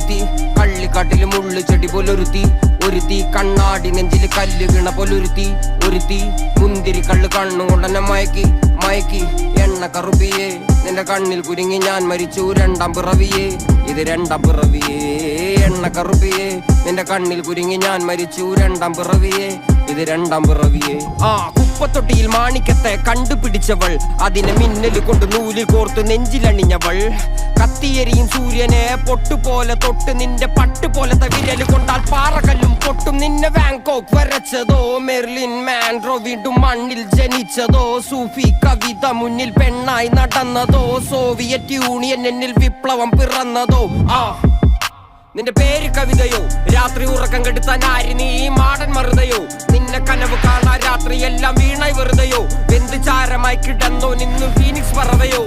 ഒരുത്തി കള്ളിക്കാട്ടില് മുള്ളു ചെടി പോലൊരുത്തി ഒരുത്തി കണ്ണാടി നെഞ്ചില് കല്ല് വീണ പോലൊരുത്തി ഒരുത്തി മുന്തിരി കള്ള് കണ്ണുകൊണ്ടെന്നെ മയക്കി എണ്ണ കറുപ്പിയേ നിന്റെ കണ്ണിൽ കുരുങ്ങി ഞാൻ മരിച്ചു രണ്ടാം പിറവിയേ ഇത് രണ്ടാം പിറവിയേ എണ്ണ കറുപ്പിയേ നിന്റെ കണ്ണിൽ കുരുങ്ങി ഞാൻ മരിച്ചു രണ്ടാം പിറവിയേ ഇത് രണ്ടാം പിറവിയേ കുപ്പത്തൊട്ടിയിൽ മാണിക്കത്തെ കണ്ടുപിടിച്ചവൾ അതിനെ മിന്നല് കൊണ്ട് നൂലിൽ കോർത്ത് നെഞ്ചിലണിഞ്ഞവൾ കത്തിയെരിയും സൂര്യനെ പൊട്ടുപോലെ തൊട്ട് നിന്റെ പട്ടുപോലത്തെ വിരല് കൊണ്ടാൽ പാറകല്ലും പൊട്ടും നിന്നെ വാങ്കോക്ക് വരച്ചതോ മെർലിൻ മാൻഡ്രോ വീണ്ടും മണ്ണിൽ ജനിച്ചതോ സൂഫി കവിത മുന്നിൽ പെണ്ണായി നടന്നതോ സോവിയറ്റ് യൂണിയൻ എന്നിൽ വിപ്ലവം പിറന്നതോ നിന്റെ പേര് കവിതയോ രാത്രി ഉറക്കം കെടുത്താൻ ആര് നീ മാടൻ മറുതയോ നിന്നെ കനവ് കാണാൻ രാത്രി എല്ലാം വീണായി വെറുതെയോ വെന്ത് ചാരമായി കിടന്നോ നിന്നും ഫീനിക്സ് പറവയോ